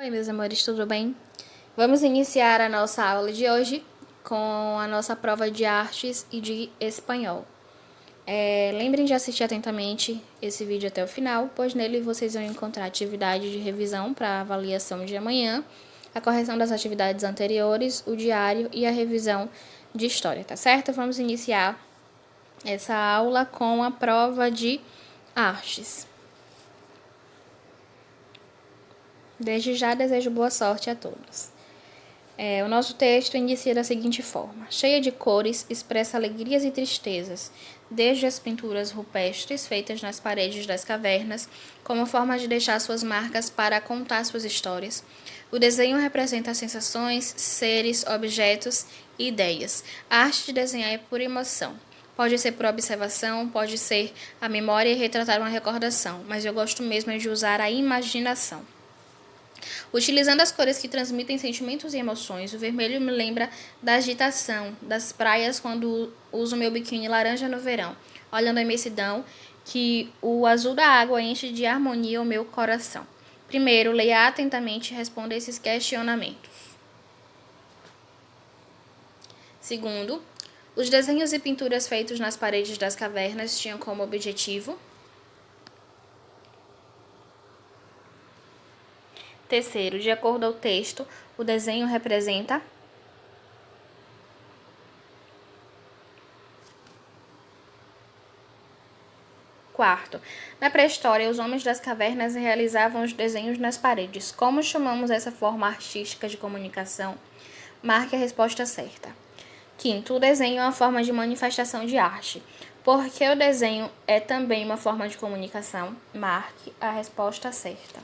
Oi, meus amores, tudo bem? Vamos iniciar a nossa aula de hoje com a nossa prova de artes e de espanhol. Lembrem de assistir atentamente esse vídeo até o final, pois nele vocês vão encontrar atividade de revisão para a avaliação de amanhã, a correção das atividades anteriores, o diário e a revisão de história, tá certo? Vamos iniciar essa aula com a prova de artes. Desde já desejo boa sorte a todos. O nosso texto inicia da seguinte forma: cheia de cores, expressa alegrias e tristezas, desde as pinturas rupestres feitas nas paredes das cavernas, como forma de deixar suas marcas para contar suas histórias. O desenho representa sensações, seres, objetos e ideias. A arte de desenhar é por emoção. Pode ser por observação, pode ser a memória e retratar uma recordação, mas eu gosto mesmo de usar a imaginação. Utilizando as cores que transmitem sentimentos e emoções, o vermelho me lembra da agitação das praias quando uso meu biquíni laranja no verão, olhando a imensidão que o azul da água enche de harmonia o meu coração. Primeiro, leia atentamente e responda esses questionamentos. Segundo, os desenhos e pinturas feitos nas paredes das cavernas tinham como objetivo. Terceiro, de acordo ao texto, o desenho representa. Quarto, na pré-história, os homens das cavernas realizavam os desenhos nas paredes. Como chamamos essa forma artística de comunicação? Marque a resposta certa. Quinto, o desenho é uma forma de manifestação de arte. Porque o desenho é também uma forma de comunicação? Marque a resposta certa.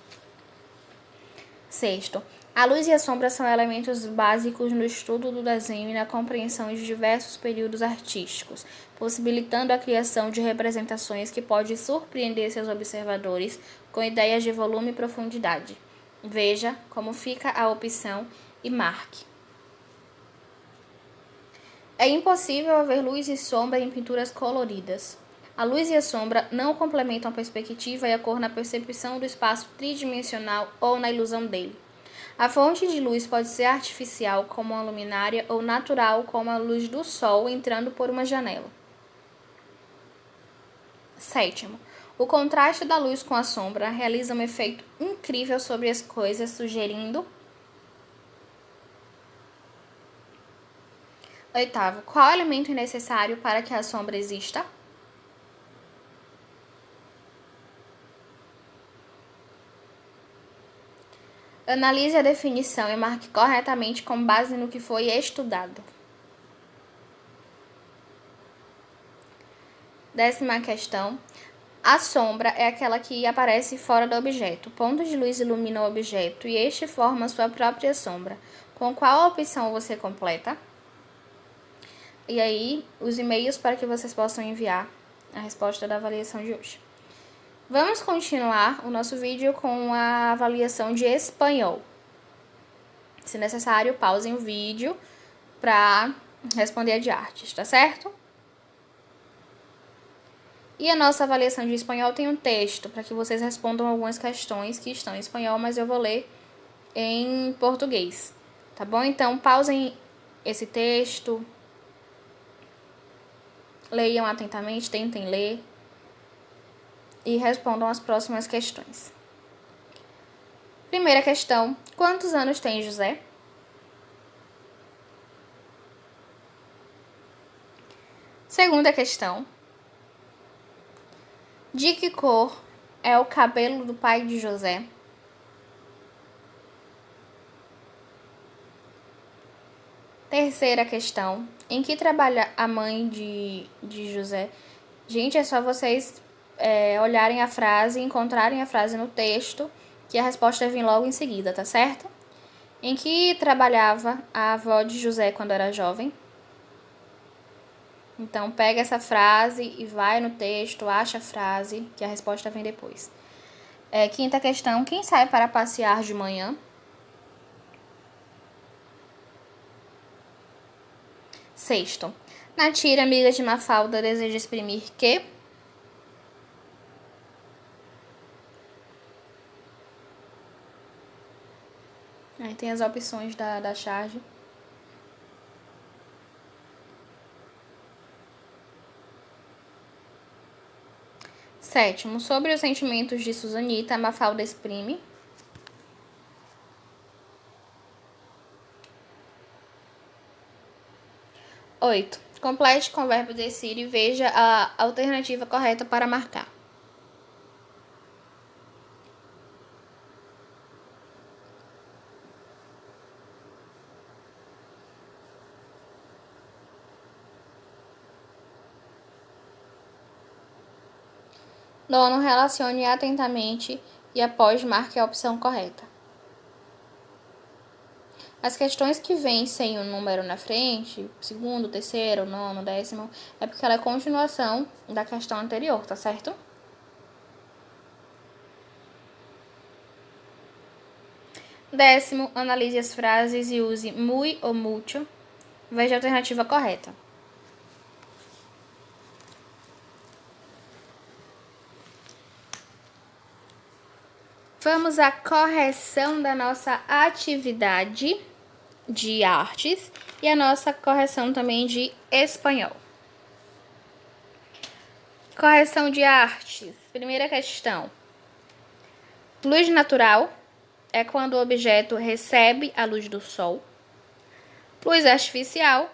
Sexto, a luz e a sombra são elementos básicos no estudo do desenho e na compreensão de diversos períodos artísticos, possibilitando a criação de representações que podem surpreender seus observadores com ideias de volume e profundidade. Veja como fica a opção e marque. É impossível haver luz e sombra em pinturas coloridas. A luz e a sombra não complementam a perspectiva e a cor na percepção do espaço tridimensional ou na ilusão dele. A fonte de luz pode ser artificial, como uma luminária, ou natural, como a luz do sol entrando por uma janela. Sétimo, o contraste da luz com a sombra realiza um efeito incrível sobre as coisas, sugerindo. Oitavo, qual elemento é necessário para que a sombra exista? Analise a definição e marque corretamente com base no que foi estudado. 10ª questão. A sombra é aquela que aparece fora do objeto. O ponto de luz ilumina o objeto e este forma sua própria sombra. Com qual opção você completa? E aí, os e-mails para que vocês possam enviar a resposta da avaliação de hoje. Vamos continuar o nosso vídeo com a avaliação de espanhol. Se necessário, pausem o vídeo para responder a de artes, tá certo? E a nossa avaliação de espanhol tem um texto para que vocês respondam algumas questões que estão em espanhol, mas eu vou ler em português, tá bom? Então, pausem esse texto, leiam atentamente, tentem ler e respondam as próximas questões. Primeira questão: quantos anos tem José? Segunda questão: de que cor é o cabelo do pai de José? Terceira questão: em que trabalha a mãe de José? Gente, é só vocês olharem a frase e encontrarem a frase no texto, que a resposta vem logo em seguida, tá certo? Em que trabalhava a avó de José quando era jovem? Então, pega essa frase e vai no texto, acha a frase, que a resposta vem depois. Quinta questão: quem sai para passear de manhã? Sexto, na tira, amiga de Mafalda deseja exprimir que? Aí tem as opções da charge. Sétimo, sobre os sentimentos de Susanita, Mafalda exprime. 8. Complete com o verbo descer e veja a alternativa correta para marcar. Nono, relacione atentamente e após marque a opção correta. As questões que vêm sem o número na frente, segundo, terceiro, nono, décimo, é porque ela é continuação da questão anterior, tá certo? Décimo, analise as frases e use muy ou mucho. Veja a alternativa correta. Vamos à correção da nossa atividade de artes e a nossa correção também de espanhol. Correção de artes. Primeira questão. Luz natural é quando o objeto recebe a luz do sol. Luz artificial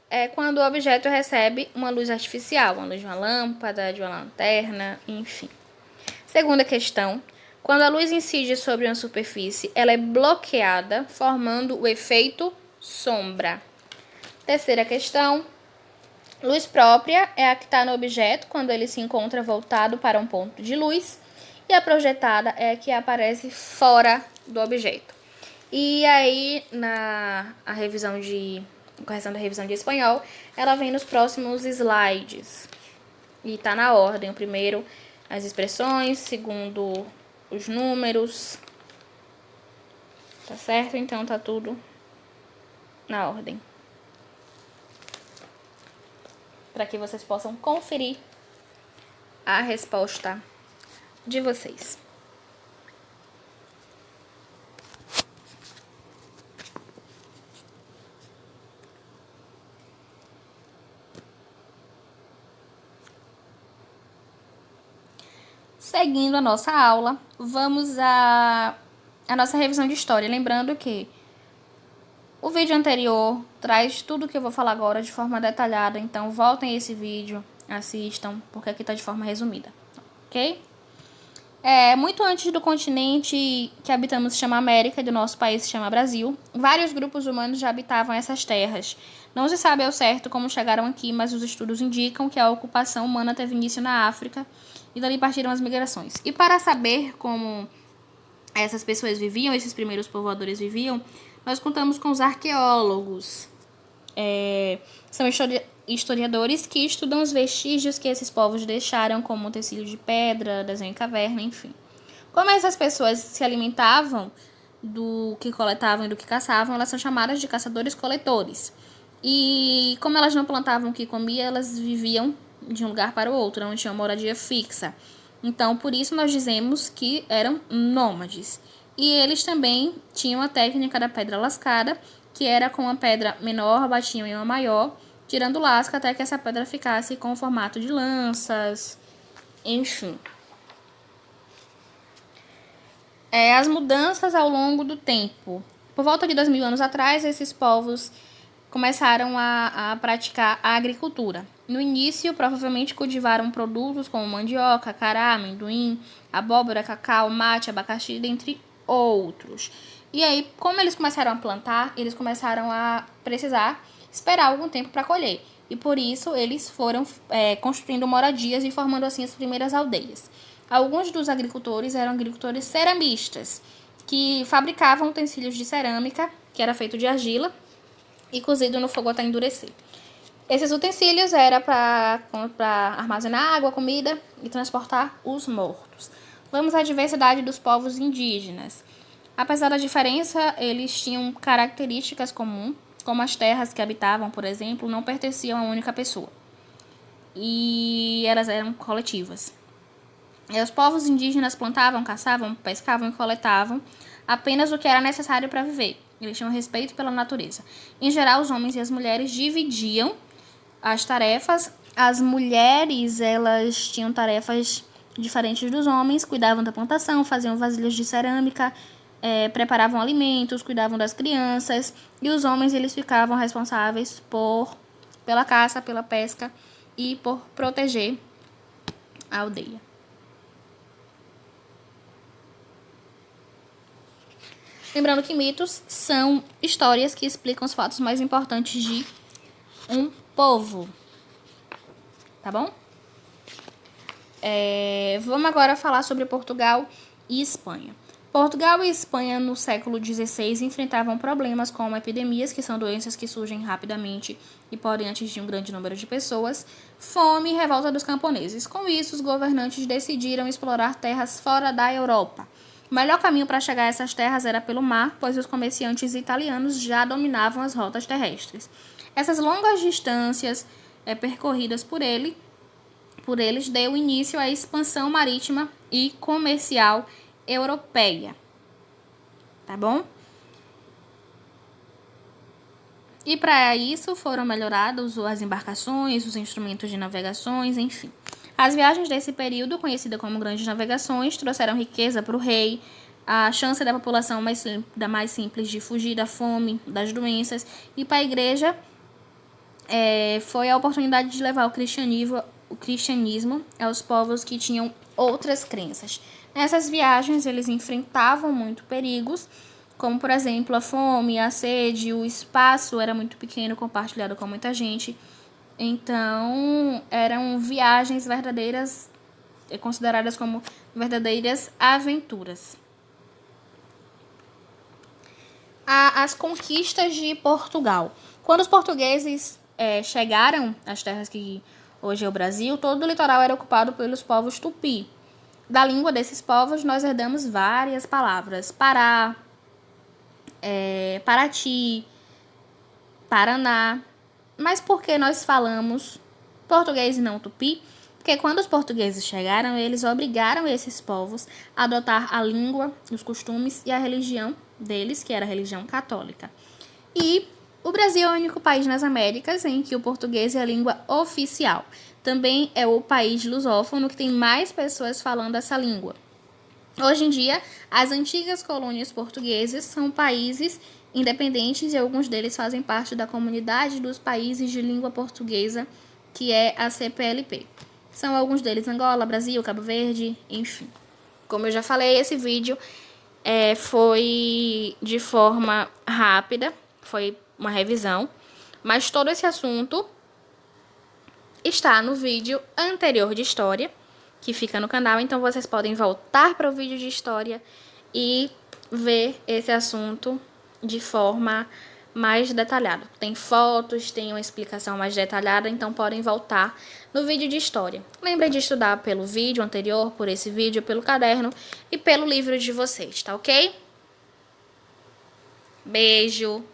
é quando o objeto recebe uma luz artificial, uma luz de uma lâmpada, de uma lanterna, enfim. Segunda questão. Quando a luz incide sobre uma superfície, ela é bloqueada, formando o efeito sombra. Terceira questão. Luz própria é a que está no objeto quando ele se encontra voltado para um ponto de luz. E a projetada é a que aparece fora do objeto. E aí, correção da revisão de espanhol, ela vem nos próximos slides. E tá na ordem. O primeiro, as expressões. Segundo, os números. Tá certo? Então, tá tudo na ordem. Para que vocês possam conferir a resposta de vocês. Seguindo a nossa aula, vamos à nossa revisão de história. Lembrando que o vídeo anterior traz tudo que eu vou falar agora de forma detalhada, então voltem a esse vídeo, assistam, porque aqui está de forma resumida, ok? Muito antes do continente que habitamos se chama América, do nosso país se chama Brasil, vários grupos humanos já habitavam essas terras. Não se sabe ao certo como chegaram aqui, mas os estudos indicam que a ocupação humana teve início na África e dali partiram as migrações. E para saber como essas pessoas viviam, esses primeiros povoadores viviam, nós contamos com os arqueólogos. São historiadores que estudam os vestígios que esses povos deixaram, como tecido de pedra, desenho em caverna, enfim. Como essas pessoas se alimentavam do que coletavam e do que caçavam, elas são chamadas de caçadores-coletores. E como elas não plantavam o que comiam, elas viviam de um lugar para o outro, não tinham moradia fixa. Então, por isso nós dizemos que eram nômades. E eles também tinham a técnica da pedra lascada, que era com uma pedra menor, batiam em uma maior, tirando lasca até que essa pedra ficasse com o formato de lanças, enfim. As mudanças ao longo do tempo. Por volta de 2000 anos atrás, esses povos começaram a praticar a agricultura. No início, provavelmente cultivaram produtos como mandioca, cará, amendoim, abóbora, cacau, mate, abacaxi, dentre outros. E aí, como eles começaram a plantar, eles começaram a precisar esperar algum tempo para colher. E por isso, eles foram construindo moradias e formando assim as primeiras aldeias. Alguns dos agricultores eram agricultores ceramistas, que fabricavam utensílios de cerâmica, que era feito de argila, e cozido no fogo até endurecer. Esses utensílios eram para armazenar água, comida e transportar os mortos. Vamos à diversidade dos povos indígenas. Apesar da diferença, eles tinham características comuns, como as terras que habitavam, por exemplo, não pertenciam a uma única pessoa. E elas eram coletivas. Os povos indígenas plantavam, caçavam, pescavam e coletavam apenas o que era necessário para viver. Eles tinham respeito pela natureza. Em geral, os homens e as mulheres dividiam as tarefas. As mulheres, elas tinham tarefas diferentes dos homens, cuidavam da plantação, faziam vasilhas de cerâmica, preparavam alimentos, cuidavam das crianças, e os homens eles ficavam responsáveis pela caça, pela pesca e por proteger a aldeia. Lembrando que mitos são histórias que explicam os fatos mais importantes de um povo. Tá bom? Vamos agora falar sobre Portugal e Espanha. Portugal e Espanha no século XVI enfrentavam problemas como epidemias, que são doenças que surgem rapidamente e podem atingir um grande número de pessoas, fome e revolta dos camponeses. Com isso, os governantes decidiram explorar terras fora da Europa. O melhor caminho para chegar a essas terras era pelo mar, pois os comerciantes italianos já dominavam as rotas terrestres. Essas longas distâncias percorridas por eles deu início à expansão marítima e comercial europeia. Tá bom? E para isso foram melhoradas as embarcações, os instrumentos de navegações, enfim. As viagens desse período, conhecida como grandes navegações, trouxeram riqueza para o rei, a chance da população mais simples de fugir da fome, das doenças, e para a igreja foi a oportunidade de levar o cristianismo aos povos que tinham outras crenças. Nessas viagens, eles enfrentavam muito perigos, como, por exemplo, a fome, a sede, o espaço era muito pequeno, compartilhado com muita gente. Então, eram viagens verdadeiras, consideradas como verdadeiras aventuras. As conquistas de Portugal. Quando os portugueses chegaram às terras que hoje é o Brasil, todo o litoral era ocupado pelos povos tupi. Da língua desses povos, nós herdamos várias palavras. Pará, Paraty, Paraná. Mas por que nós falamos português e não tupi? Porque quando os portugueses chegaram, eles obrigaram esses povos a adotar a língua, os costumes e a religião deles, que era a religião católica. E o Brasil é o único país nas Américas em que o português é a língua oficial. Também é o país lusófono que tem mais pessoas falando essa língua. Hoje em dia, as antigas colônias portuguesas são países independentes e alguns deles fazem parte da comunidade dos países de língua portuguesa, que é a CPLP. São alguns deles Angola, Brasil, Cabo Verde, enfim. Como eu já falei, esse vídeo foi de forma rápida, foi uma revisão, mas todo esse assunto está no vídeo anterior de história, que fica no canal, então vocês podem voltar para o vídeo de história e ver esse assunto de forma mais detalhada. Tem fotos, tem uma explicação mais detalhada, então podem voltar no vídeo de história. Lembrem de estudar pelo vídeo anterior, por esse vídeo, pelo caderno e pelo livro de vocês, tá ok? Beijo!